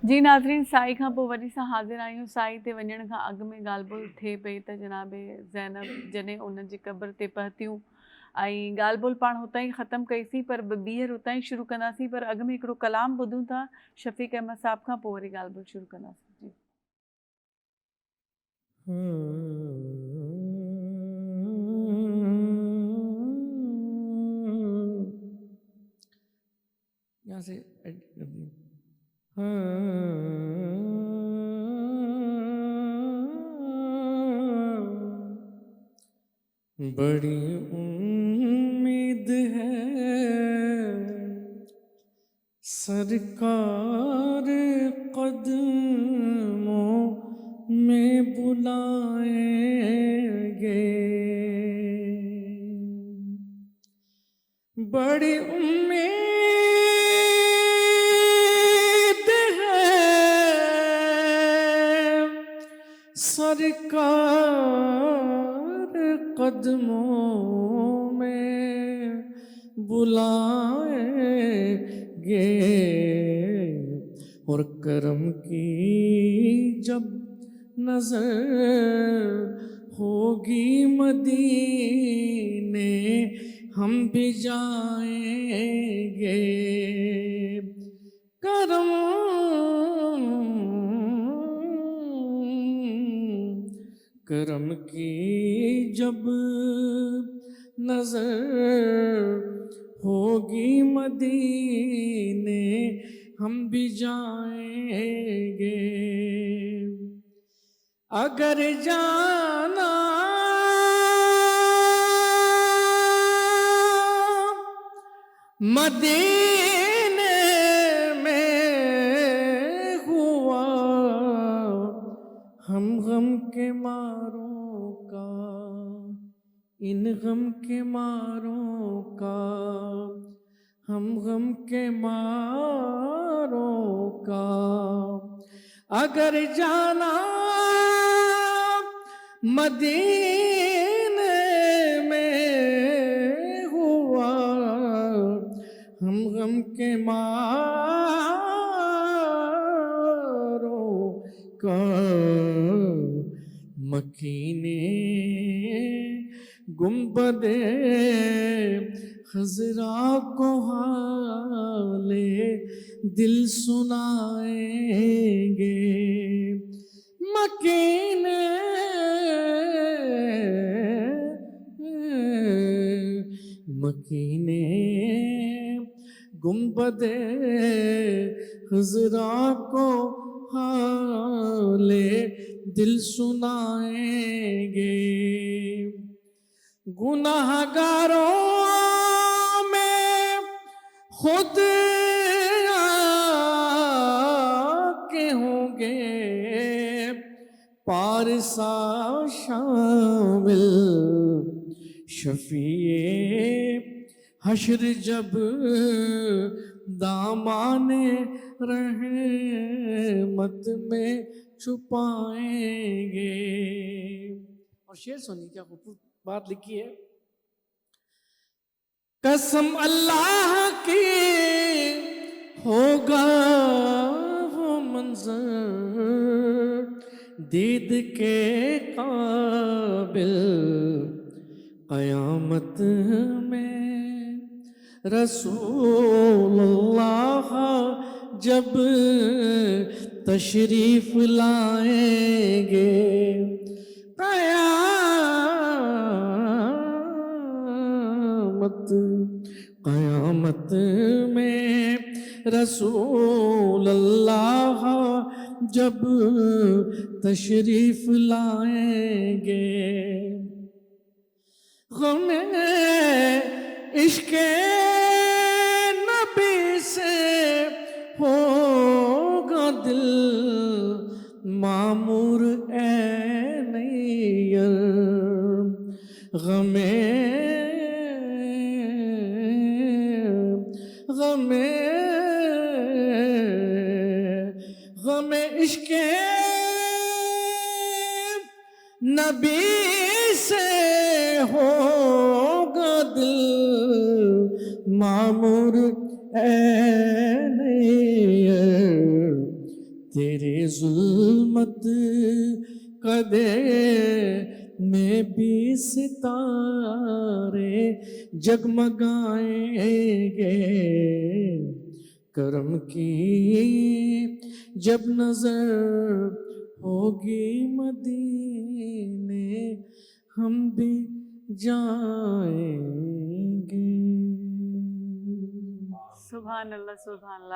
जी नाज़रीन, साई खां पोइ वरी सां हाज़िर आहियूं। साई ते वञण खां अॻु में ॻाल्हि ॿोल्हि थिए पई त जनाब ज़ैनब जॾहिं उन जी क़ब्र ते पहुतियूं ऐं ॻाल्हि ॿोल्हि पाण हुतां ई ख़तमु कईसीं, पर ॿीहर हुतां ई शुरू कंदासीं। पर अॻु में हिकिड़ो कलाम ॿुधूं था शफ़ीक़ अहमद साहब खां, पोइ वरी ॻाल्हि ॿोल्हि शुरू कंदासीं। जी यहाँ से एडिट कर दी। बड़ी उम्मीद है सरकार कदमों में बुलाएंगे, बड़ी उम्मीद है सरकार कदमों में बुलाएंगे, और करम की जब नजर होगी मदीने हम भी जाएंगे। करम करम की जब नजर होगी मदीने हम भी जाएंगे। अगर जाना मदीने में हुआ हम गम के मारों का, इन गम के मारों का, हम गम के मारों का, अगर जाना मदीने में हुआ हम गम के मारों का, मकीने गुंबदे खजरा को हाले दिल सुनाएंगे। मकीने मकीने गुंबदे खजरा को हाले दिल सुनाएंगे। गुनाहगारों में खुद आके होंगे पारसा शामिल, शफीए हश्र जब दामाने रहमत में छुपाएंगे। और शेर सुनिए, क्या खूबसूरत बात लिखी है। कसम अल्लाह की होगा वो मंजर दीद के काबिल, क़यामत में रसूलुल्लाह जब तशरीफ लाएंगे। क़यामत में रसूलुल्लाह जब तशरीफ लाएंगे। ग़मे इश्क़े नबी से होगा दिल मामूर ए नैयर, ग़मे इश्क़े नबी से होगा दिल मामूर ए नैयर, तेरे ज़ुल्मत कदे में भी सितारे जगमगाएंगे, करम की जब नजर होगी मदीने हम भी जाएंगे। सुभान अल्लाह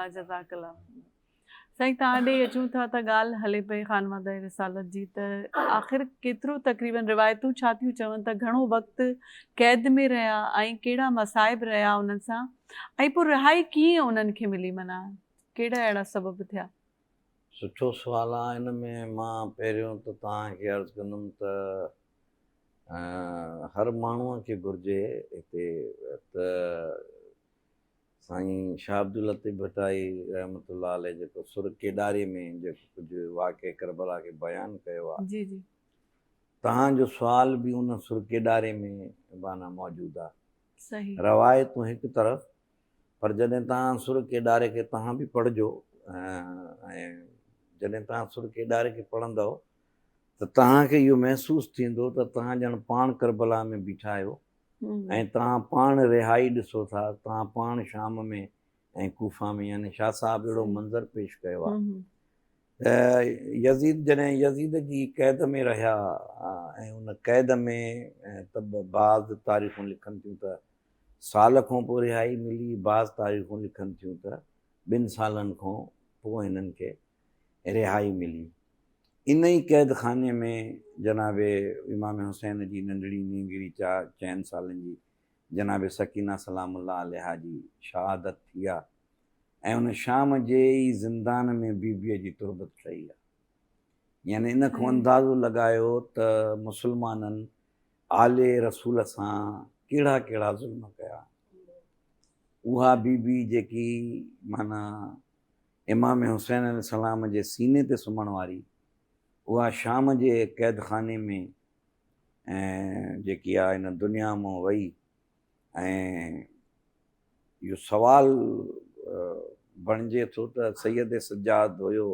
जज़ाकल्लाह। साईं तव्हां ॾे अचूं था त ॻाल्हि हले पई ख़ानवाद रिसालत जी, त आख़िर केतिरो तक़रीबन रिवायतूं छा थियूं चवनि त घणो वक़्तु क़ैद में रहिया ऐं कहिड़ा मसाइब रहिया उन्हनि सां, ऐं पोइ रिहाई कीअं उन्हनि खे मिली, माना कहिड़ा अहिड़ा सबब थिया? सुठो सुवालु आहे। हिन में मां पहिरियों त तव्हांखे अर्ज़ु कंदुमि त हर माण्हूअ खे घुरिजे हिते त साईं शाह अब्दुल लतीफ़ भट्टाई रहमतुल्लाह अलैह जेको सुर केॾारी में जेको कुझु वाक़े करबला खे बयानु कयो आहे, जी जी, तव्हांजो सुवाल बि उन सुर केॾारे में माना मौजूदु आहे। सही, रवायतूं हिकु तरफ़, पर जॾहिं तव्हां सुर केॾारे खे तव्हां बि पढ़िजो, ऐं जॾहिं तव्हां सुर केॾारे खे पढ़ंदव त तव्हांखे इहो महसूसु थींदो त तव्हां ॼण पाण करबला में बीठा आहियो ऐं तव्हां पाण रिहाई ॾिसो था, तव्हां पाण शाम में ऐं कूफा में, यानी शाह साहिबु अहिड़ो मंज़र पेश कयो आहे। यज़ीद जॾहिं यज़ीद जी क़ैद में रहिया ऐं उन क़ैद में त बाज़ तारीख़ूं लिखनि थियूं त साल खां पोइ रिहाई मिली, बाज़ तारीख़ूं लिखनि थियूं त 2 सालनि खां पोइ हिननि खे रिहाई मिली। इन ई क़ैद खाने में जनाबे इमाम हुसैन जी नंढड़ी नींगरी 4 सालनि जी जनाबे सकीना सलामुल्लाह अलैहा जी शहादत थी आहे, ऐं उन शाम जे ई ज़िंदान में बीबीअ जी तुरबत ठही आहे। यानी इन खां अंदाज़ो लॻायो त मुस्लमाननि आले रसूल सां कहिड़ा कहिड़ा ज़ुल्म कया। उहा बीबी जेकी माना इमाम हुसैन अलैहिस्सलाम जे सीने ते सुम्हण वारी, उहा शाम जे क़ैद खाने में जेकी आहे इन दुनिया मां वई। ऐं इहो सुवालु बणिजे थो त सैयद सज्जाद हुयो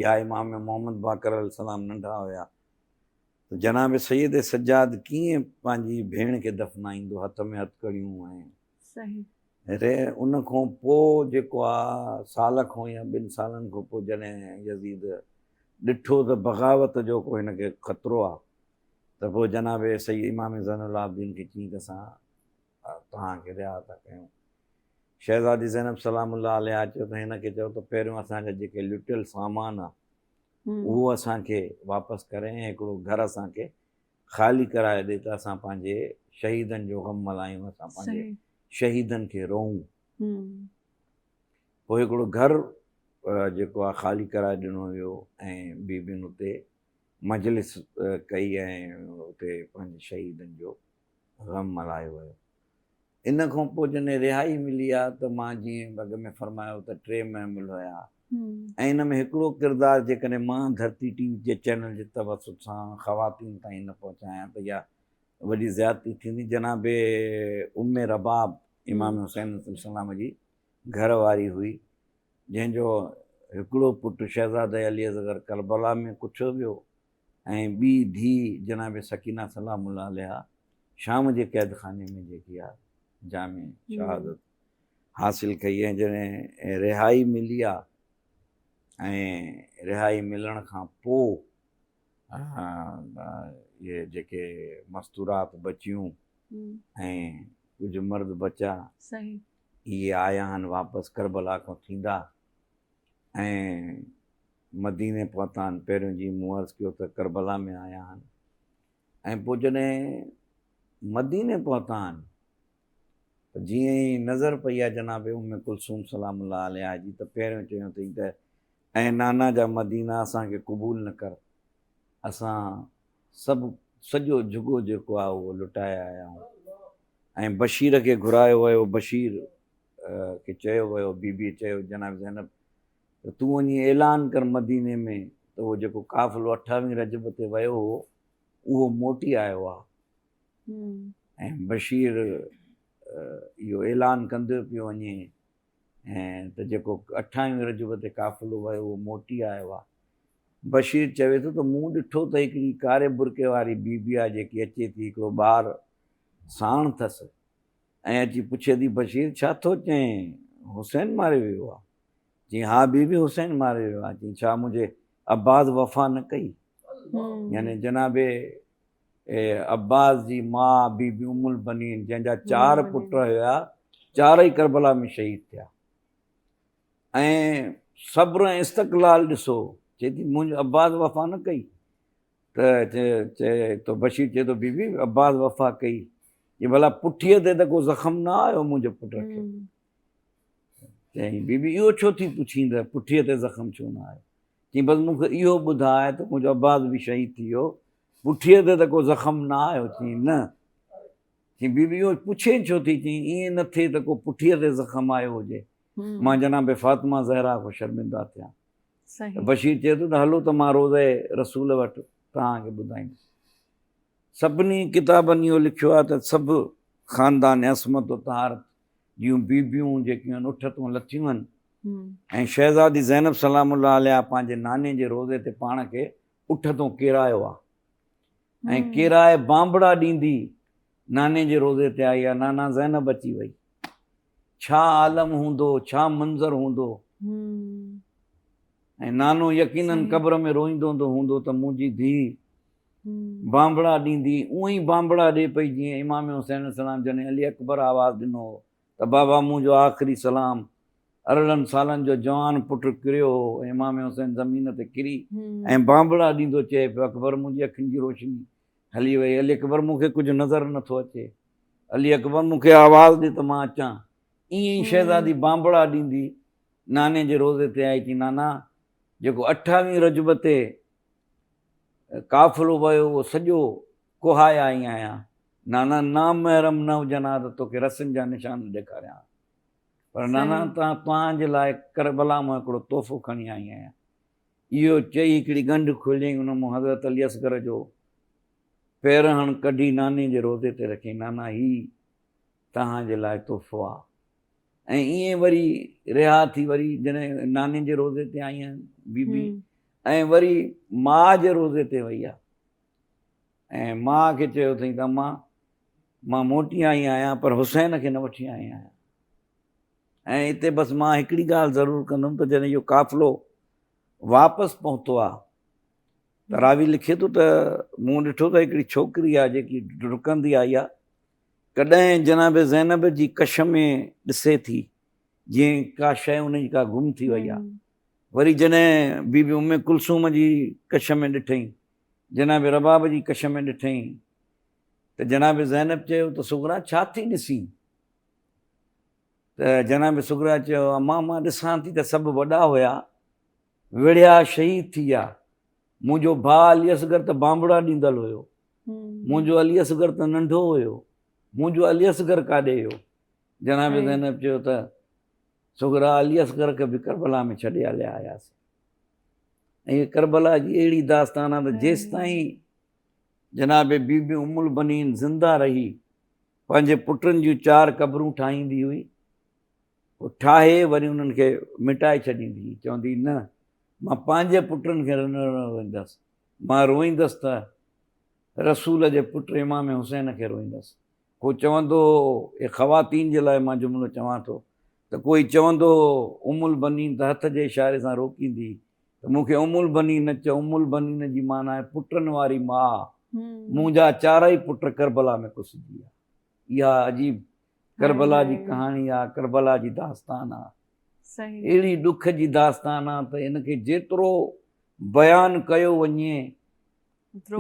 या इमाम मोहम्मद बाक़र अलैहिस्सलाम नंढा हुया, त जनाब सैयद सज्जाद कीअं पंहिंजी भेण खे दफ़नाईंदो, हथ में हथकड़ियूं ऐं सही, उन खां पोइ जेको आहे साल खां या 2 सालनि खां पोइ जॾहिं यज़ीद ॾिठो त बग़ावत जो को हिनखे ख़तरो आहे, त पोइ जनाबे सही इमाम ज़ैनुल आबिदीन खे चई त असां तव्हांखे रिहा था कयूं। शहज़ादी ज़ैनब सलामुल्लाह अलैहा चयो त हिनखे चयो त पहिरियों असांजा जेके लुटियल सामान आहे उहो असांखे वापसि करे ऐं हिकिड़ो घरु असांखे ख़ाली कराए ॾे त असां पंहिंजे शहीदनि जो ग़म मल्हायूं, असां पंहिंजे शहीदनि खे रोऊं। पोइ हिकिड़ो घरु जेको आहे ख़ाली कराए ॾिनो वियो ऐं बीबियुनि उते मजलिस कई ऐं उते पंहिंजे शहीदनि जो ग़म मल्हायो वियो। इन खां पोइ जॾहिं रिहाई मिली आहे त मां जीअं अॻ में फरमायो त 3 महमिल हुया, ऐं इन में हिकिड़ो किरदारु जेकॾहिं मां धरती टीवी जे चैनल जे तवसुत सां ख़वातीन ताईं न पहुचायां त इहा वॾी ज़्यादती थींदी। जनाबे उम्मे रबाब इमाम हुसैन सलाम जी घर वारी हुई, जंहिंजो हिकिड़ो पुटु शहज़ादे अली असगर करबला में कुछो वियो ऐं ॿी धीउ जनाबे सकीना सलामुल्लाह अलैहा शाम जे क़ैद खाने में जेकी आहे जामे शहादत हासिल कई। ऐं जॾहिं रिहाई मिली आहे ऐं रिहाई मिलण खां पोइ इहे जेके मस्तूरात बचियूं ऐं कुझु मर्द बचा इहे आया आहिनि वापसि करबला खां थींदा ऐं मदीने पहुता आहिनि। पहिरियों जीअं मूं अर्ज़ु कयो त करबला में आया आहिनि ऐं पोइ जॾहिं मदीने पहुता आहिनि त जीअं ई नज़र पई आहे जनाबे उम्मे कुलसूम सलामुल्लाह अलैहा जी, त पहिरियों चयो अथई त ऐं नाना जा मदीना असांखे क़बूल न कर, असां सभु सॼो जुगो जेको आहे उहो लुटाए आया आहियूं। ऐं बशीर खे घुरायो वियो, बशीर खे चयो वियो, बीबी चयो जनाब ज़ैनब त तूं वञी ऐलान कर मदीने में त उहो जेको काफ़िलो 28 रजब ते वियो हो उहो मोटी आयो आहे। ऐं बशीर इहो ऐलान कंदो पियो वञे ऐं त जेको 28 रजब ते काफ़िलो वियो उहो मोटी आयो आहे। बशीर चवे थो त मूं ॾिठो त हिकिड़ी कारे बुरके वारी बीबी आहे जेकी अचे थी, हिकिड़ो ॿारु साण अथसि ऐं अची पुछे थी बशीर छा थो चएं, हुसैन मारे वियो आहे? चई हा बीबी हुसैन मारे वियो आहे। चई छा मुंहिंजे अब्बास वफ़ा न कई? यानी जनाबे अब्बास जी माउ बीबी उमुल बनीन जंहिंजा 4 पुट हुया, 4 ई करबला में शहीद थिया। ऐं सब्र ऐं इस्तक़लाल ॾिसो, चए थी मुंहिंजो अब्बास वफ़ा न कई त चए तो बशीर चए थो बीबी अब्बास वफ़ा कई। ये भला पुठीअ ते त को ज़ख़्म न आयो मुंहिंजे पुट खे? चई बीबी इहो छो थी पुछीं त पुठीअ ते ज़ख़्म छो न आयो? चई बसि मूंखे इहो ॿुधाए त मुंहिंजो अब्बास बि शहीद थी वियो, पुठीअ ते त को ज़ख़्म न आयो? चई न। चई बीबी इहो पुछे छो थी? चई ईअं न थिए त को पुठीअ ते ज़ख़्म आयो हुजे, मां जनाब फ़ातिमा ज़हरा को शर्मिंदा थियां। बशीर चए थो त हलो त मां रोज़े रसूल वटि तव्हांखे ॿुधाईंदुसि। सभिनी किताबनि इहो लिखियो आहे त सभु ख़ानदान असमत तहारत जूं बीबियूं जेकियूं आहिनि उठ तूं लथियूं आहिनि ऐं शहज़ादी ज़ैनब सलामुल्लाह अलैहा पंहिंजे नाने जे रोज़े ते पाण खे उठ तूं केरायो आहे ऐं केराए बांबड़ा ॾींदी नाने जे रोज़े ते आई आहे। नाना ज़ैनब अची वई, छा आलम हूंदो, छा मंज़र हूंदो। ऐं नानो यकीनन क़ब्र में रोईंदो हूंदो त मुंहिंजी धीउ बांबड़ा ॾींदी। उअं ई बांबड़ा ॾिए पई जीअं इमाम हुसैन सलाम जॾहिं अली अकबर आवाज़ु ॾिनो त बाबा मुंहिंजो आख़िरी सलाम। अरिड़हनि सालनि जो जवान पुटु किरियो हो, इमाम हुसैन ज़मीन ते किरी ऐं बांबड़ा ॾींदो चए पियो अकबर मुंहिंजी अखियुनि जी रोशनी हली वई, अली अकबर मूंखे कुझु नज़र नथो अचे, अली अकबर मूंखे आवाज़ु ॾे त मां अचां। ईअं ई शहज़ादी बांबड़ा ॾींदी नाने जे रोज़े ते आई। थी नाना जेको 28 रजब ते काफ़िलो वियो उहो सॼो कुहाए आई आहियां। नाना नाम महरम न हुजनि हा त तोखे रसनि जा निशान ॾेखारियां, पर नाना तव्हांजे लाइ करबला मां हिकिड़ो तोहफ़ो खणी आई आहियां। इहो चई हिकिड़ी गंढ खोलियईं, उन मां हज़रत अली असगर जो पेरहण कढी नाने जे रोज़े ते रखी। नाना ही तव्हांजे लाइ तोहफ़ो आहे। ऐं ईअं वरी रिहा थी वरी जॾहिं नाने जे रोज़े ते आई आहिनि बीबी ऐं वरी माउ जे रोज़े ते वई आहे ऐं माउ खे चयो अथई त मां मोटी आई आहियां पर हुसैन खे न वठी आई आहियां। ऐं हिते बसि मां हिकिड़ी ॻाल्हि ज़रूरु कंदुमि त जॾहिं इहो काफ़िलो वापसि पहुतो आहे त रावी लिखे थो त मूं ॾिठो त हिकिड़ी छोकिरी आहे जेकी डुकंदी आई आहे, कॾहिं जनाब ज़ैनब जी कश में ॾिसे थी जीअं का शइ उनजी का गुम थी वई आहे। वरी जॾहिं बीबी उम्मे कुलसूम जी कश में ॾिठईं, जनाब रबाब जी कश में ॾिठईं त जनाब ज़ैनब चयो त सुगरा छा थी ॾिसीं? त जनाब सुगरा चयो अम्मा मां ॾिसां थी त सभु वॾा हुया विढ़िया शहीद थी विया, मुंहिंजो भाउ अली असगर त बांबड़ा ॾींदल हुयो, मुंहिंजो अली असगर त नंढो हुयो, मुंहिंजो अली असगर काॾे वियो? जनाब ज़ैनब चयो त सुगरा अली असगर खे बि करबला में छॾे हलिया आयासीं। ऐं करबला जी अहिड़ी दास्तान आहे त जेसि ताईं जनाब बीबी उमुल बनीन ज़िंदा रही पंहिंजे पुटनि जूं 4 क़बरूं ठाहींदी हुई, पोइ ठाहे वरी उन्हनि खे मिटाए छॾींदी हुई, चवंदी न मां पंहिंजे पुटनि खे न रोईंदसि, मां रोईंदसि त रसूल जे पुट इमाम हुसैन खे रोईंदसि। को चवंदो हे ख़वातीन जे लाइ मां जुमिलो चवां थो त कोई चवंदो उमुल बनीन त हथ जे इशारे सां रोकींदी त मूंखे उमुल बनीन न चओ, उमुल बनीन जी माना आहे पुटनि वारी माउ। मुंहिंजा 4 ई पुट करबला में कुसिजी विया। इहा अजीब करबला जी कहाणी आहे, करबला जी दास्तान आहे, अहिड़ी ॾुख जी दास्तान आहे त इनखे जेतिरो बयानु कयो वञे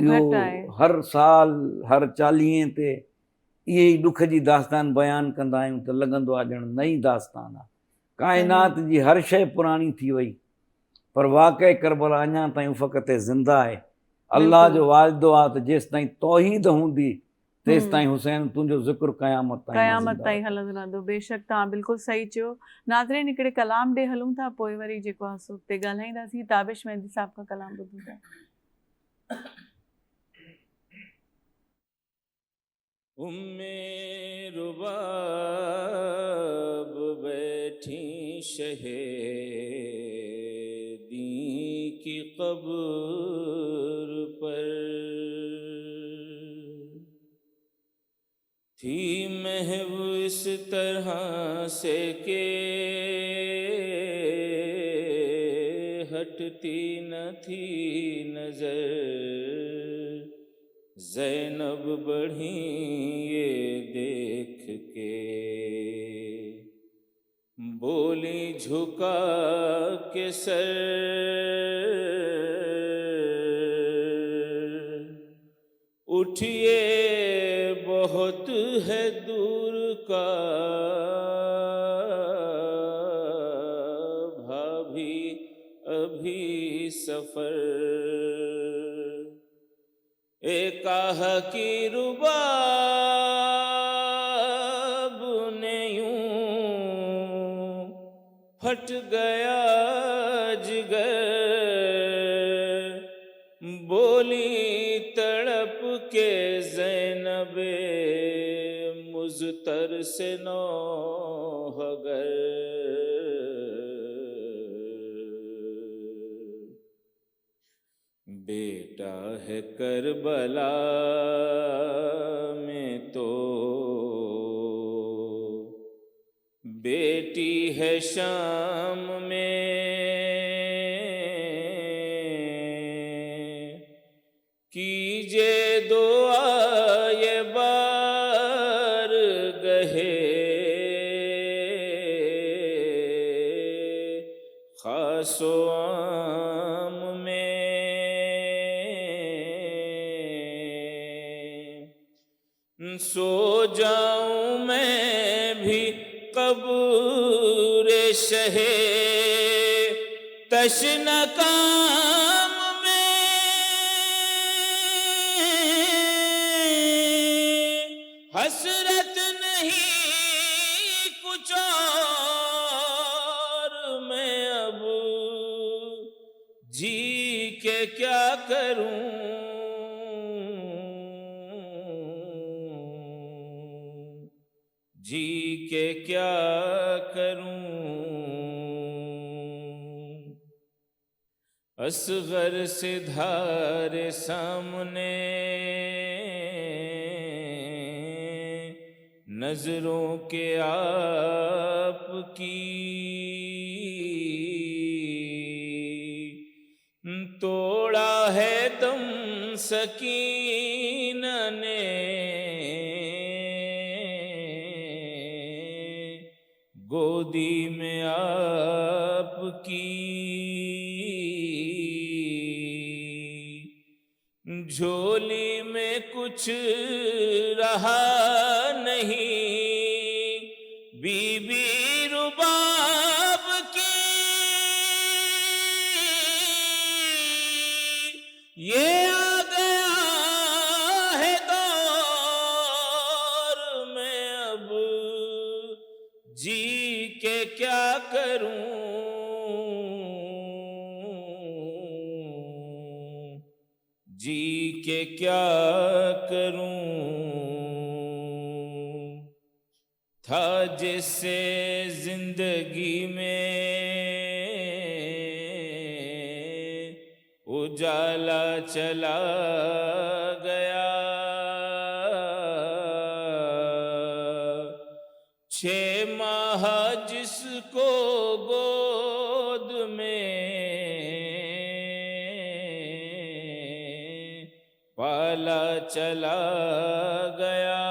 इहो हर साल हर 40 ते इहे ई ॾुख जी दास्तान बयानु कंदा आहियूं त लॻंदो आहे ॼण नई दास्तान आहे। काइनात जी हर शइ पुराणी थी वई पर वाक़ई करबला अञा ताईं उफ़क़ ते ज़िंदा आहे। अल्लाह जो वाइदो आहे त जेसि ताईं तौहीद हूंदी तेसि ताईं हुसैन तुंहिंजो ज़िक्र क़यामत ताईं हलंदो रहंदो। बेशक तव्हां बिल्कुलु सही चयो। नाज़रीन हिकिड़े कलाम ॾे हलूं था, पोइ वरी जेको आहे सो उते ॻाल्हाईंदासीं। ताबिश मेहंदी साहब खां कलाम ॿुधूं था। رباب بیٹھی شہیدی کی قبر پر، تھی محو اس طرح سے کہ ہٹتی نہ تھی نظر، زینب بڑھی یہ دیکھ کے، بولی جھکا کے سر، اٹھئے بہت ہے دور کا بھابھی ابھی سفر، ایک آہ کی رباب نے یوں پھٹ گیا جگر، بولی تڑپ کے زینب مضطر سے نوحگر، بیٹا ہے کربلا میں تو بیٹی ہے شام میں، کیجے دعا یہ بار گہے خاص و عام میں، سو جاؤں میں بھی قبر شہے تشنہ کام میں، حسرت نہیں کچھ اور میں اب جی کے کیا کروں، جی کے کیا کروں، اصغر سے دھار سامنے نظروں کے آپ کی، توڑا ہے دم سکینہ نے گودی میں آپ کی، جھولی میں کچھ رہا نہیں بی بی رباب کی، یہ آ گیا ہے دور میں اب جی کے کیا کروں، جی کے کیا کروں، تھا جس سے زندگی میں اجالا چلا گیا، 6 ماہ جس کو گود میں پالا چلا گیا،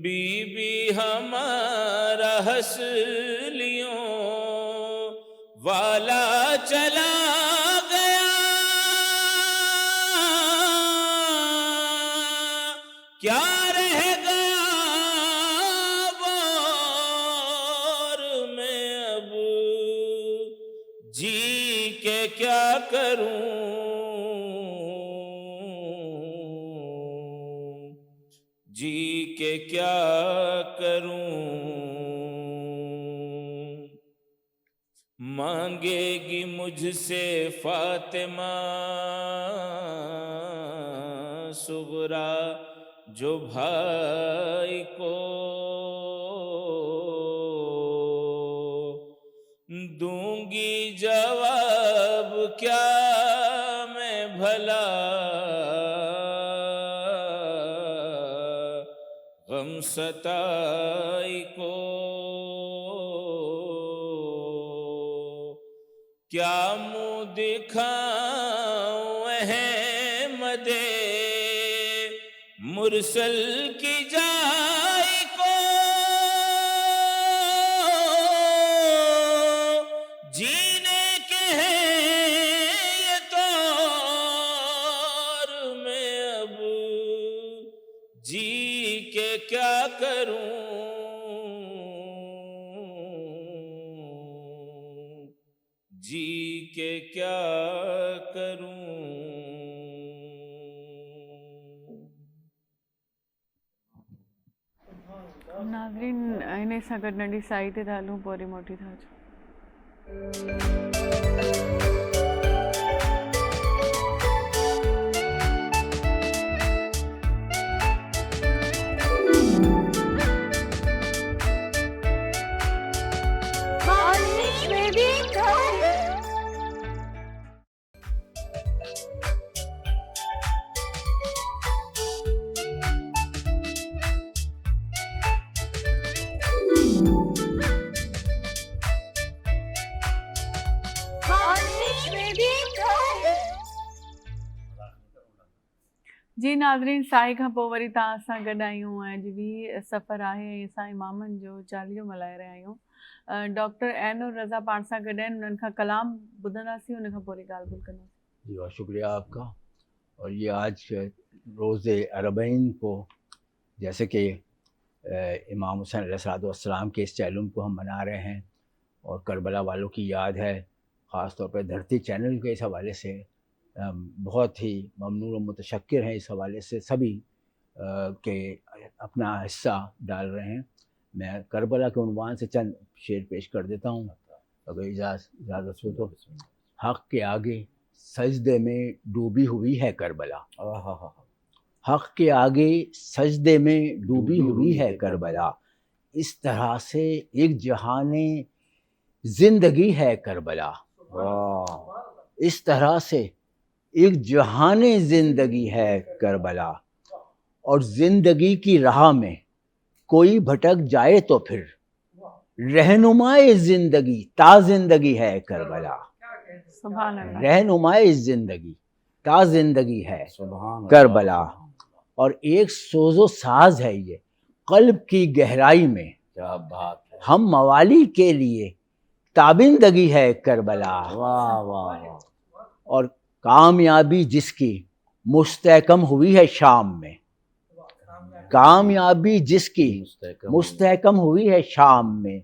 بی بی ہمارا ہنسلیوں والا چلا گیا، کیا رہ گیا اور میں اب جی کے کیا کروں، جی کے کیا کروں، مانگے گی مجھ سے فاطمہ صغرا جو بھائی کو دوں گی جواب کیا میں بھلا غم ستائی کو کیا منہ دکھاؤں احمد مرسل کی جائی کو جینے کے ہیں یہ طور میں اب جی کے کیا کروں جی کے کیا کروں नाज़रीन इन सां गॾु नंढी साई ते था हलूं पोइ वरी मोटी था अचूं जी नाज़रीन साई खां पोइ वरी तव्हां सां गॾु आहियूं ऐं अॼु बि सफ़र आहे ऐं असां इमामनि जो चालीहो मल्हाए रहिया आहियूं डॉक्टर ऐनुर रज़ा पाण सां गॾु आहिनि उन्हनि खां कलाम ॿुधंदासीं उन खां पोइ वरी ॻाल्हि ॿोल कंदासीं। जी बहुत शुक्रिया आपका। और ये आज रोज़ अरबईन को जैसे कि इमाम हुसैन अलैहिस्सलाम के इस चैलुम को हम मना रहे हैं और करबला वालों की याद है, ख़ास तौर पर धरती चैनल के इस हवाले से बहुत ही ममनून और मुतशक्किर हैं इस हवाले से सभी के अपना हिस्सा डाल रहे हैं। मैं करबला के उन्वान से चंद शेर पेश कर देता हूँ अगर इजाज़त हो तो। हक़ के आगे सजदे में डूबी हुई है करबला, हक़ के आगे सजदे में डूबी हुई है करबला, इस तरह से एक जहाने ज़िंदगी है करबला, इस तरह से एक जहाने ज़िंदगी है करबला। और ज़िंदगी की राह में कोई भटक जाए तो फिर रहनुमाए ज़िंदगी ता ज़िंदगी है करबला, रहनुमाए ज़िंदगी ता ज़िंदगी है करबला। और एक सोजो साज है ये क़ल्ब की गहराई में, क्या बात है, हम मवाली के लिए ताबिंदगी है करबला। वाह वाह। और कामयाबी जिसकी मुस्तहकम हुई है शाम में, कामयाबी जिसकी मुस्तहकम हुई है शाम में,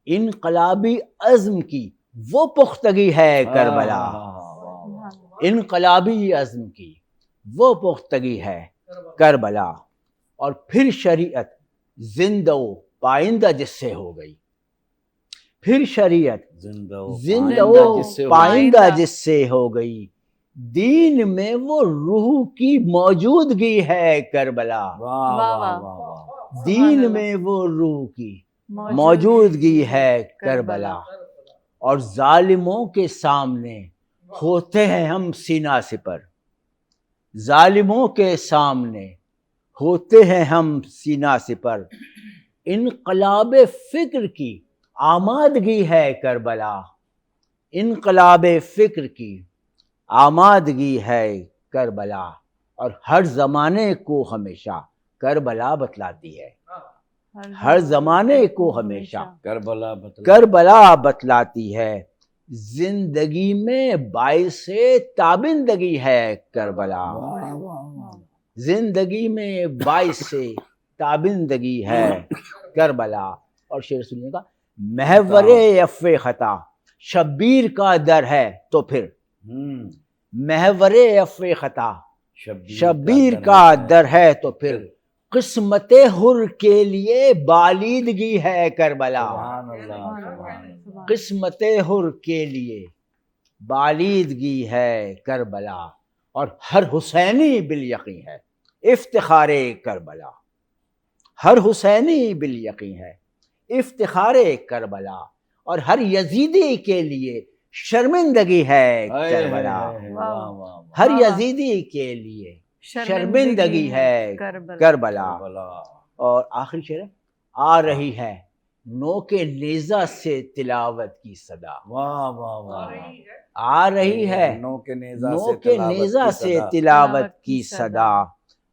इनकलाबी अज़्म की वो पुख्तगी है करबला, इनकलाबी अज़्म की वो पुख्तगी है करबला। और फिर शरीयत जिंदो पाइंदा जिससे हो गई, फिर शरीयत जिंदो पाइंदा जिससे हो गई, दीन में वो रूह की मौजूदगी है करबला, दीन में वो रूह की मौजूदगी है करबला। और जालिमों के सामने होते हैं हम सीना सिपर, जालिमों के सामने होते हैं हम सीना सिपर, इनकलाब फ़िक्र की आमादगी है करबला, इनकलाब फ़िक्र की आमादगी है करबला। और हर ज़माने को हमेशा करबला बतलाती है, हर ज़माने को हमेशा करबला बतलाती है, जिंदगी में बाइसे ताबिंदगी है करबला, जिंदगी में बाइसे ताबिंदगी है करबला। और शेर सुनिएगा, महवरे अफ़े ख़ता शब्बीर का दर है तो फिर, महवरे अफ़े ख़ता शब्बीर का दर है तो फिर, قسمت حر کے لیے بالیدگی ہے کربلا، سبحان اللہ، سبحان اللہ۔ قسمت حر کے لیے بالیدگی ہے کربلا، اور ہر حسینی بالیقین ہے افتخار کربلا، ہر حسینی بالیقین ہے افتخار کربلا، اور ہر یزیدی کے لیے شرمندگی ہے کربلا، واہ واہ واہ۔ ہر یزیدی کے لیے شرمندگی ہے کربلا۔ اور آخری شعر ہے، آ رہی ہے نو کے نیزہ سے تلاوت کی صدا، واہ واہ واہ۔ آ رہی ہے نو کے نو کے نیزہ سے تلاوت کی صدا،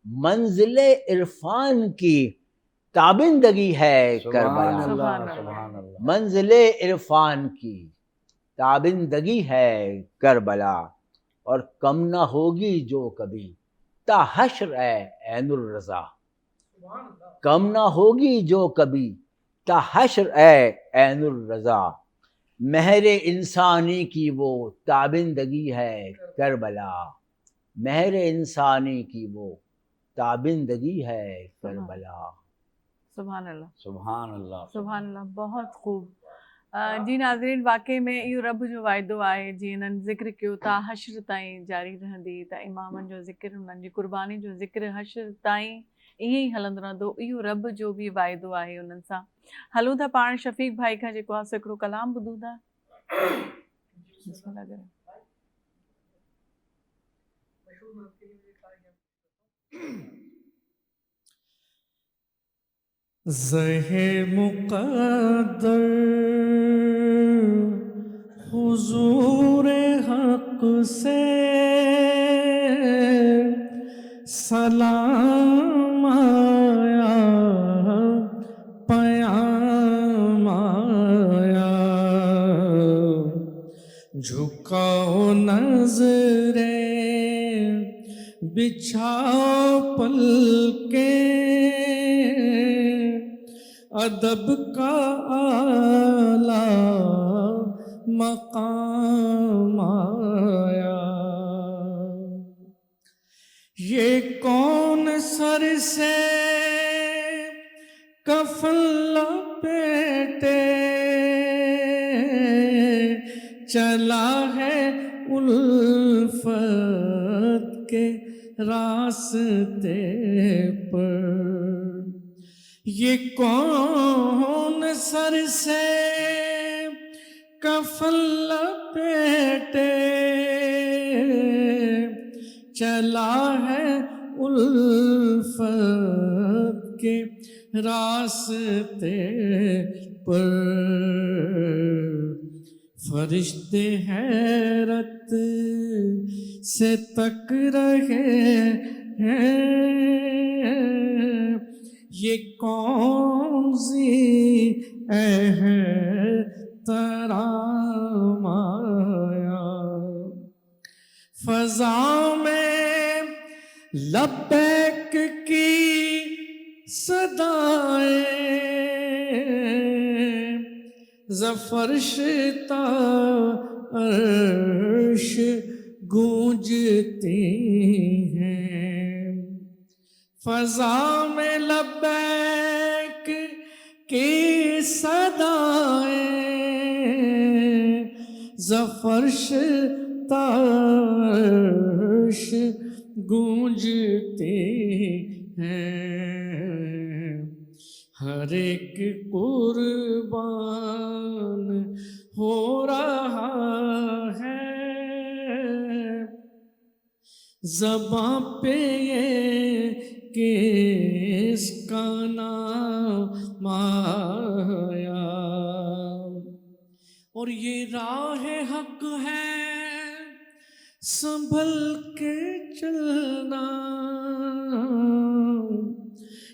منزل عرفان کی تابندگی ہے کربلا، سبحان اللہ۔ منزل عرفان کی تابندگی ہے کربلا، اور کم نہ ہوگی جو کبھی تا حشر ہے عین الرضا، کم نہ ہوگی جو کبھی تا حشر ہے عین الرضا، مہر انسانی کی وہ تابندگی ہے کربلا، مہر انسانی کی وہ تابندگی ہے کربلا۔ سبحان اللہ، سبحان اللہ، سبحان اللہ، بہت خوب۔ جی ناظرین، واقعی میں इहो रब जो वाइदो आहे जीअं हिननि ज़िक्र कयो था हश्र ताईं जारी रहंदी, त इमामनि जो ज़िक्र, हुननि जी क़ुर्बानी जो ज़िक्र हश्र ताईं ईअं ई हलंदो रहंदो। इहो रब जो बि वाइदो आहे उन्हनि सां। हलूं था पाण शफ़ीक भाई खां जेको आहे हिकिड़ो कलाम ॿुधूं था। बिस्मिल्लाह करियो। ज़हर मुक़द्दर हुज़ूर हक़ से सलाम आया, पयाम आया, झुकाओ नज़रें बिछाओ पलके, अदब का आला मकाम आया। ये कौन सर से कफन लपेटे चला है उल्फत के रास्ते पर, ये कौन सर से कफन लपेटे चला है उल्फत के रास्ते पर, फरिश्ते हैरत से तक रहे हैं, ये कौन सी तराम आया। फज़ा में लब्बैक की सदाएं ज़फ़रश्ता अर्श गूंजती हैं, फ़ज़ा में लब्बैक की सदाएं ज़फ़रश्ता अर्श गूंजती हैं, हर एक कुर्बान हो रहा है, ज़बां पे ये किसका नाम आया। और ये राह हक है संभल के चलना,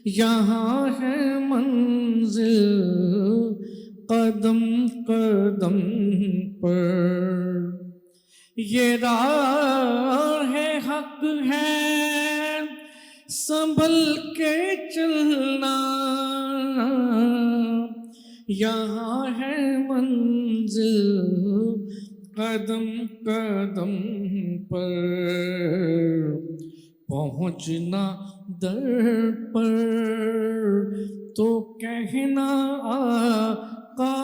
यहाँ है मंजिल कदम कदम पर, ये राह हक है संभल के चलना, यहाँ है मंजिल कदम कदम पर, पहुँचना दर पर तो कहना आका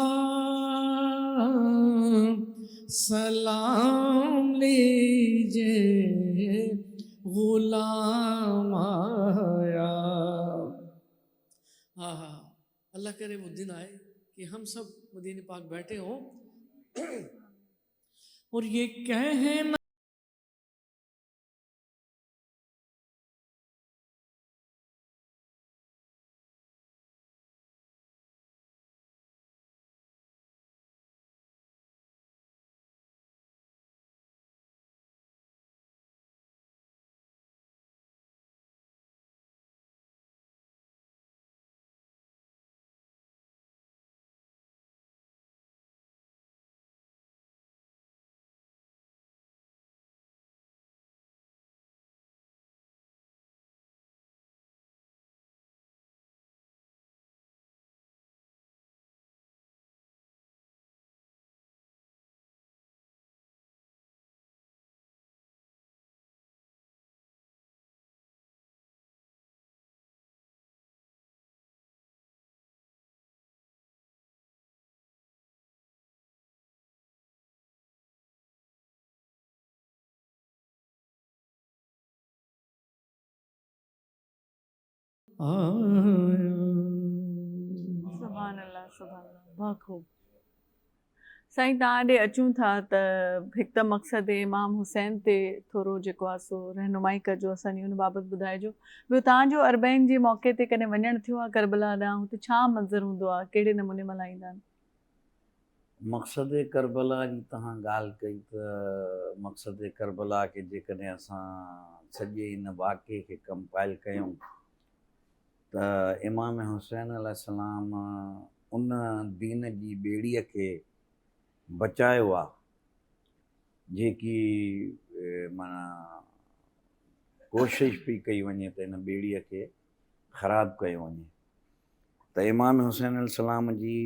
सलाम लीजिए गुलाम आया। हाँ, अल्लाह करे वो दिन आए कि हम सब मदीने पाक बैठे हों और ये कहना सुभान अल्लाह, सुभान अल्लाह, बहुत खूब। साईं तव्हां ॾे अचूं था त हिकु त मक़सदु इमाम हुसैन ते थोरो जेको आहे सो रहनुमाई कजो, असांजी हुन बाबति ॿुधाइजो। ॿियो तव्हांजो अरबैन जे मौक़े ते कॾहिं वञणु थियो आहे करबला ॾांहुं, हुते छा मंज़र हूंदो आहे, कहिड़े नमूने मल्हाईंदा आहिनि? मक़सदु करबला जी तव्हां ॻाल्हि कई त मक़सदु करबला खे जेकॾहिं असां सॼे हिन वाक़े खे कंपाइल कयूं त इमाम हुसैन अलैहिस्सलाम उन दीन जी ॿेड़ीअ खे बचायो आहे जेकी माना कोशिशि पई कई वञे त हिन ॿेड़ीअ खे ख़राबु कयो वञे। त इमाम हुसैन अलैहिस्सलाम जी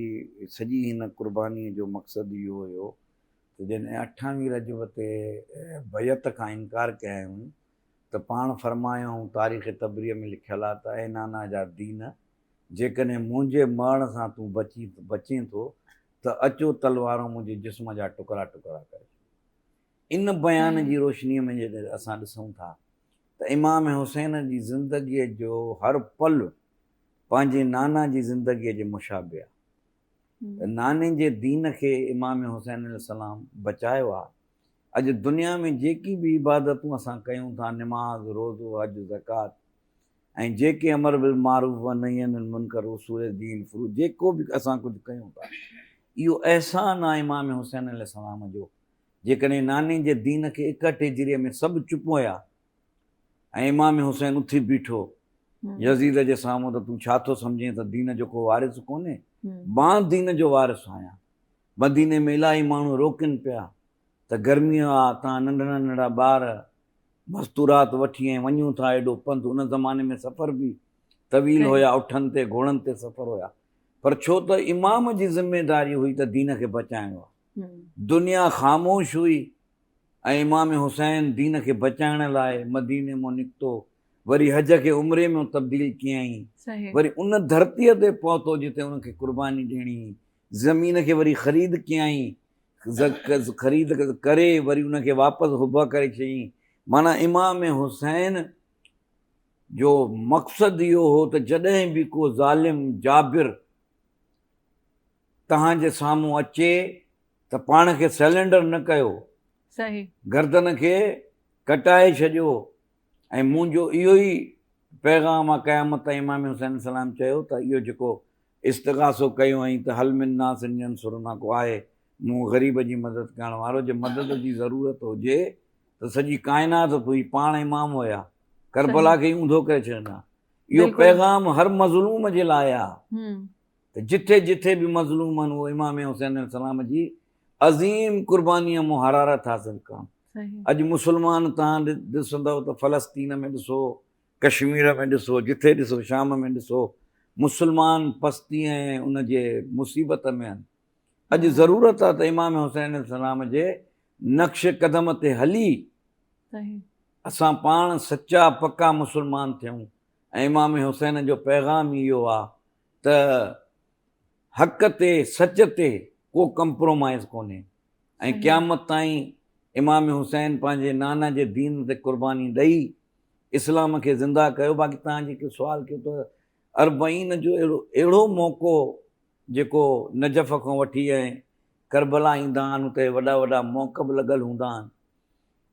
सॼी हिन क़ुर्बानीअ जो मक़सदु इहो हुयो त जॾहिं 28 रजब ते बैत खां इनकार कयऊं त पाण फरमायूं तारीख़ तबरीअ में लिखियलु आहे त ऐं नाना जा दीन जेकॾहिं मुंहिंजे मरण सां तूं बचें थो त अचो तलवारूं मुंहिंजे जिस्म जा टुकड़ा टुकड़ा करे। इन बयान जी रोशनीअ में जॾहिं असां ॾिसूं था त इमाम हुसैन जी ज़िंदगीअ जो हर पल पंहिंजे नाना जी ज़िंदगीअ जे मुशाबे आहे। त नाने जे दीन खे इमाम हुसैन अलैहिस्सलाम बचायो आहे। अॼु दुनिया में जेकी बि इबादतूं असां कयूं था, निमाज़, रोज़ो, हज, ज़कात ऐं जेके अमर बिल मारूफ़ व नही अनिल मुनकर, उसूल दीन, फ्रूज, जेको बि असां कुझु कयूं था, इहो अहसान आहे इमाम हुसैन अलैहिस्सलाम जो। जेकॾहिं नाने जे दीन खे 61 हिजरीअ में सभु चुप हुया ऐं इमाम हुसैन उथी बीठो यज़ीद जे साम्हूं त तूं छा थो सम्झें त दीन जो को वारिस कोन्हे? मां दीन जो वारिस आहियां। मदीने में इलाही माण्हू रोकनि पिया त गर्मीअ आहे, तव्हां नंढड़ा नंढड़ा ॿार मस्तूरात वठी ऐं वञूं था एॾो पंधु। उन ज़माने में सफ़र बि तवील हुया, उठनि ते घोड़नि ते सफ़र हुया, पर छो त इमाम जी ज़िमेदारी हुई त दीन खे बचाइणो आहे। दुनिया ख़ामोश हुई ऐं इमाम हुसैन दीन खे बचाइण लाइ मदीने मां निकितो, वरी हज खे उमिरे में तब्दील कयईं, वरी उन धरतीअ ते पहुतो जिते उनखे क़ुर्बानी ॾियणी, ज़मीन खे वरी ख़रीद कयईं, ख़रीद करे वरी उनखे वापसि हुबा करे चयईं। माना इमाम हुसैन जो मक़सदु इहो हो त जॾहिं बि को ज़ालिम जाबिर तव्हांजे साम्हूं अचे त पाण खे सरेंडर न कयो, सही गर्दन खे कटाए छॾियो। ऐं मुंहिंजो इहो ई पैगाम आहे क़यामत ताईं। इमाम हुसैन सलाम चयो त इहो जेको इस्तिग़ासो कयो ऐं त हल मिन नासिन यंसुरना, को आहे मूं ग़रीब जी मदद करण वारो, जे मदद जी ज़रूरत हुजे त सॼी काइनात हुई, पाण इमाम हुया, करबला खे ऊंधो करे छॾंदा। इहो पैगाम हर मज़लूम जे लाइ आहे त जिथे जिथे बि मज़लूम आहिनि उहो इमाम हुसैन सलाम जी अज़ीम क़ुर्बानीअ मां हरारत हासिलु कनि। अॼु मुस्लमान तव्हां ॾिसंदव त फ़लस्तीन में ॾिसो, कश्मीर में ॾिसो, जिथे ॾिसो, शाम में ॾिसो, मुस्लमान पस्ती ऐं उन जे मुसीबत में आहिनि। अॼु ज़रूरत आहे त इमाम हुसैन सलाम जे नक्श कदम ते हली असां पाण सचा पक्का मुस्लमान थियूं ऐं इमाम हुसैन जो पैगाम इहो आहे त हक़ ते सच ते को कंप्रोमाइज़ कोन्हे ऐं क़यामत ताईं इमाम हुसैन पंहिंजे नाना जे दीन ते क़ुर्बानी ॾेई इस्लाम खे ज़िंदा कयो। बाक़ी तव्हां जेको सुवालु कयो त अरबईन जो अहिड़ो मौक़ो जेको नजफ़ खां वठी ऐं करबला ईंदा आहिनि उते वॾा वॾा मौक़ब लॻल हूंदा आहिनि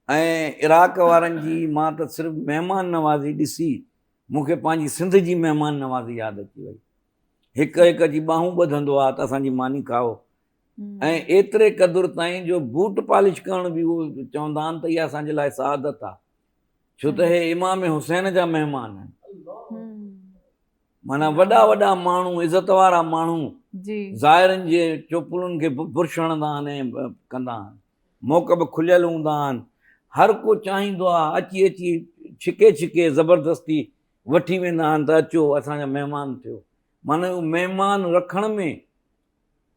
ऐं इराक वारनि जी मां त सिर्फ़ु महिमान नवाज़ी ॾिसी मूंखे पंहिंजी सिंध जी महिमान नवाज़ी यादि अची वई। हिक हिक जी ॿाहूं ॿधंदो आहे त असांजी मानी खाओ ऐं एतिरे क़दुरु ताईं जो बूट पॉलिश करण बि उहो चवंदा आहिनि त इहा असांजे लाइ सआदत आहे, छो त हे इमाम हुसैन जा महिमान आहिनि। माना वॾा वॾा माण्हू इज़त वारा माण्हू ज़ाहिरनि जे चोपड़ुनि खे बुर्श हणंदा आहिनि ऐं कंदा आहिनि, मौक़ब खुलियल हूंदा आहिनि, हर को चाहींदो आहे अची अची छिके छिके ज़बरदस्ती वठी वेंदा आहिनि त अचो असांजा महिमान थियो। माना उहो महिमान रखण में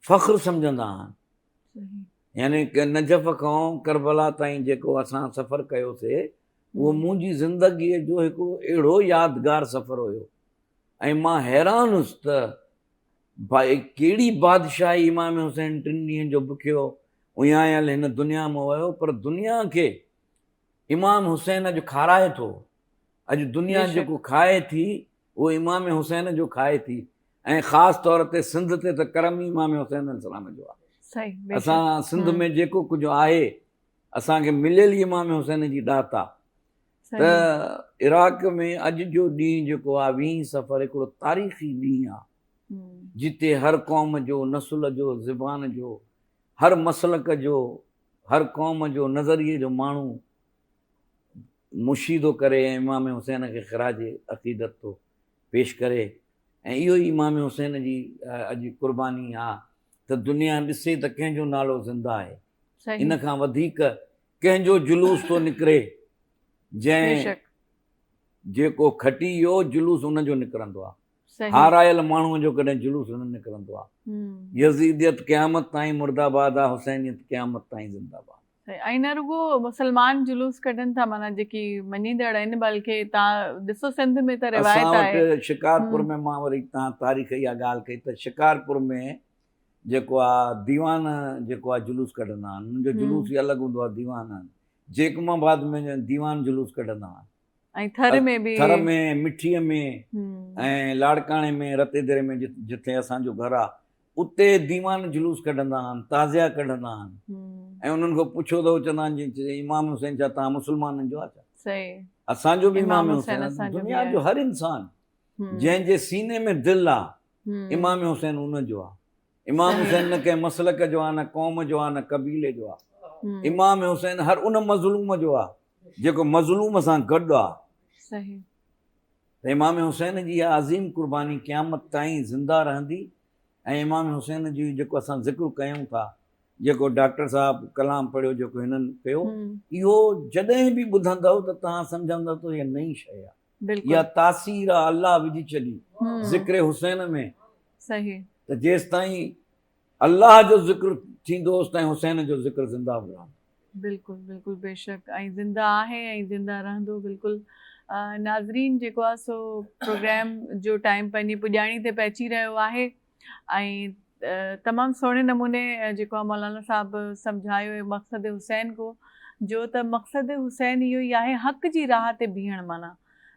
फ़ख्रु सम्झंदा आहिनि। यानी कि नजफ़ खां करबला ताईं जेको असां सफ़र कयोसीं उहो मुंहिंजी ज़िंदगीअ जो हिकिड़ो अहिड़ो यादगारु सफ़रु हुयो ऐं मां हैरान हुउसि त भाई कहिड़ी बादशाही इमाम हुसैन 3 ॾींहंनि जो बुखियो उयायल हिन दुनिया में वियो, पर दुनिया खे इमाम हुसैन अॼु खाराए थो। अॼु दुनिया जेको खाए थी उहो इमाम हुसैन जो खाए थी ऐं ख़ासि तौर ते सिंध ते त करम इमाम हुसैन अलैहिस्सलाम जो आहे। असां सिंध में जेको कुझु आहे असांखे मिलियल ई इमाम हुसैन जी ॾात आहे। त इराक में अॼु जो ॾींहुं जेको आहे 20 सफ़र हिकिड़ो तारीख़ी ॾींहुं आहे जिते हर क़ौम जो, नस्ल जो, ज़बान जो, हर मसलक जो, हर क़ौम जो नज़रिए जो माण्हू मुशीदो करे ऐं इमाम हुसैन खे ख़िराज अक़ीदत थो पेश करे ऐं इहो ई इमाम हुसैन जी अॼु क़ुर्बानी आहे त दुनिया ॾिसे त कंहिंजो नालो ज़िंदा आहे। इन खां वधीक कंहिंजो जुलूस थो निकिरे जंहिं जेको खटी वियो जुलूस उनजो निकिरंदो आहे, हारायल माण्हूअ जो कॾहिं जुलूस न निकिरंदो आहे। यज़ीदियत क़यामत ताईं मुर्दाबाद आहे, हुसैनियत क़यामत ताईं ज़िंदाबाद। ऐं न रुगो मुसलमान जुलूस कढनि था, माना जेकी मञींदड़ आहिनि, बल्कि तव्हां ॾिसो सिंध में त रिवायत आहे शिकारपुर में, मां वरी तव्हां तारीख़ इहा ॻाल्हि कई त शिकारपुर में जेको आहे दीवान जेको आहे जुलूस कढंदा आहिनि, उनजो जुलूस ई अलॻि हूंदो आहे। दीवान जेकमाबाद में दीवान जुलूस कढंदा आहिनि ऐं थर में बि, थर में, मिठीअ में ऐं लाड़काणे में, रतेदरे में जिथे असांजो घर आहे उते दीवान जुलूस कढंदा आहिनि, ताज़िया कढंदा आहिनि ऐं उन्हनि खां पुछो त उहो चवंदा आहिनि इमाम हुसैन छा तव्हां मुस्लमाननि जो आहे? सही, असांजो बि इमाम हुसैन। दुनिया जो हर इंसान जंहिंजे सीने में दिलि आहे इमाम हुसैन उनजो आहे। इमाम हुसैन न कंहिं मसलक जो आहे, न क़ौम जो आहे, न कबीले जो आहे। इमाम हुसैन हर उन मज़लूम जो आहे जेको मज़लूम सां गॾु आहे। सही, त इमाम हुसैन जी इहा अज़ीम क़ुर्बानी क़यामत ताईं ज़िंदा रहंदी ऐं इमाम हुसैन जी जेको असां ज़िक्र कयूं था, जेको डॉक्टर साहब कलाम पढ़ियो जेको हिननि कयो, इहो जॾहिं बि ॿुधंदव त तव्हां सम्झंदव त इहा नई शइ आहे, इहा तासीर आहे अलाह विझी चली ज़िक्र हुसैन में। सही, त जेसि ताईं अलाह जो ज़िक्र थींदो होसि ताईं हुसैन जो ज़िक्र ज़िंदा रहंदो। बिल्कुलु बिल्कुलु, बेशक, ऐं ज़िंदा आहे ऐं ज़िंदा रहंदो। बिल्कुलु नाज़रीन, जेको आहे सो प्रोग्राम जो टाइम पंहिंजी पुॼाणी ते पहुची रहियो आहे ऐं तमामु सुहिणे नमूने जेको आहे मौलाना साहब सम्झायो मक़सद हुसैन को, जो त मक़सद हुसैन इहो ई आहे हक़ जी राह ते बीहण। माना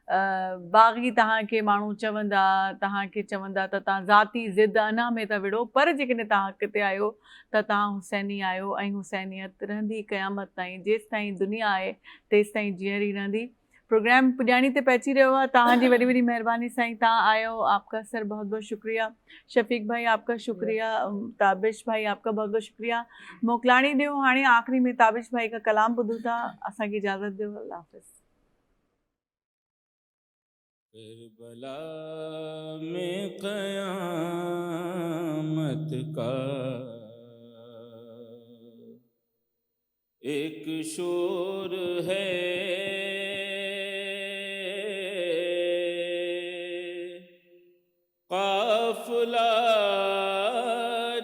बाग़ी तव्हांखे माण्हू चवंदा, तव्हांखे चवंदा त तव्हां ज़ाती ज़िद अना में था विढ़ो, पर जेकॾहिं तव्हां हक़ ते आहियो त तव्हां हुसैनी आहियो ऐं हुसैनियत रहंदी क़यामत ताईं। जेसि ताईं दुनिया आहे तेसि ताईं जीअरी रहंदी। प्रोग्राम पुॼाणी ते पहुची रहियो आहे, तव्हांजी वॾी वॾी महिरबानी साईं, तव्हां आयो, आपका सर बहुत बहुत शुक्रिया। शफ़ीक भाई आपका शुक्रिया, ताबिश भाई आपका बहुत बहुत शुक्रिया। मोकलाणी ॾियो। हाणे आख़िरी में ताबिश भाई का कलाम ॿुधूं था, असांखे इजाज़त ॾियो। अल्लाह हाफ़िज़। करबला में क़यामत का एक शोर है, काफ़िला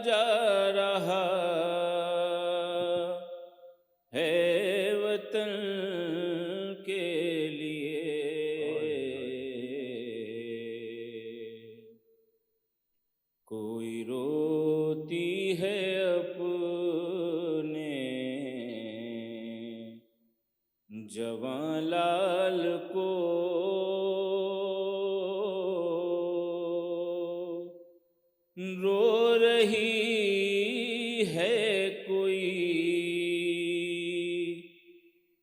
जा रहा है वतन के رو رہی ہے کوئی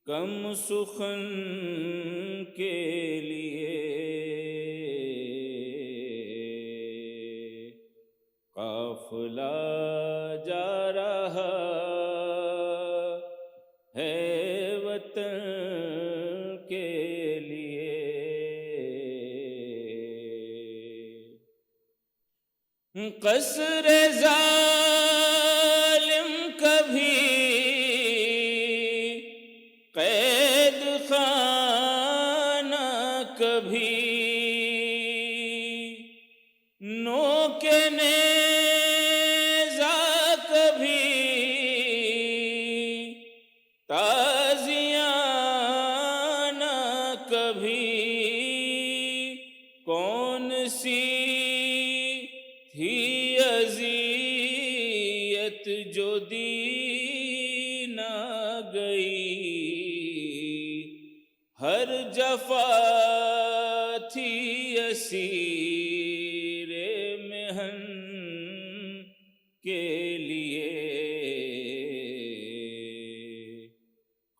کم سخن کے لیے، قافلہ جا رہا ہے وطن کے لیے، قصر ظالم کبھی قید خانہ کبھی، نوک نیزہ کبھی تازیانہ کبھی، کون سی تھی اذیت جو دی نہ گئی، ہر جفا تھی اسیر محن کے لیے،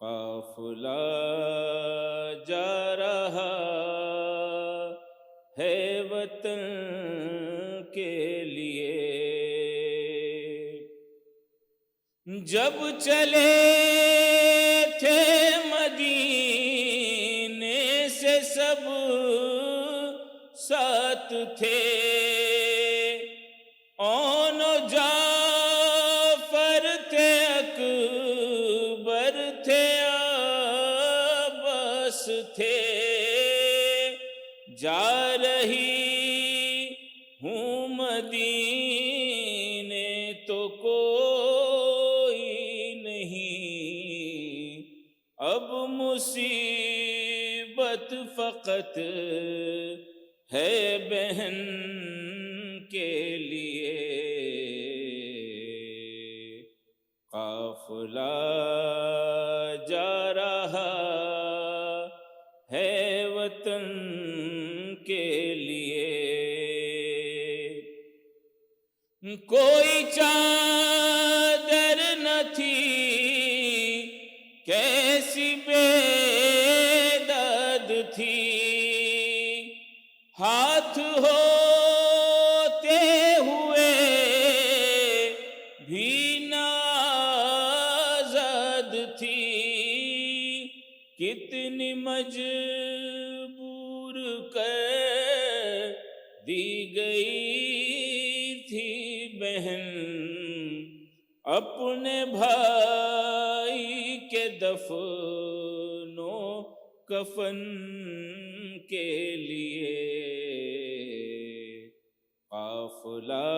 قافلہ جا رہا ہے وطن کے لیے، جب چلے تھے مدینے سے سب ساتھ تھے، اون و جعفر تھے، اکبر تھے، عباس تھے، جا رہی ہوں مدینے تو کوئی نہیں، اب مصیبت فقط ہے بہن کے لیے، قافلہ جا رہا ہے وطن کے لیے، کوئی چادر نہ تھی کیسی بے داد تھی، ہاتھ ہوتے ہوئے بھی نازاد تھی، کتنی مجبور کر دی گئی تھی بہن، اپنے بھائی کے دفن و کفن کے لیے، قافلہ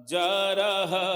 جا رہا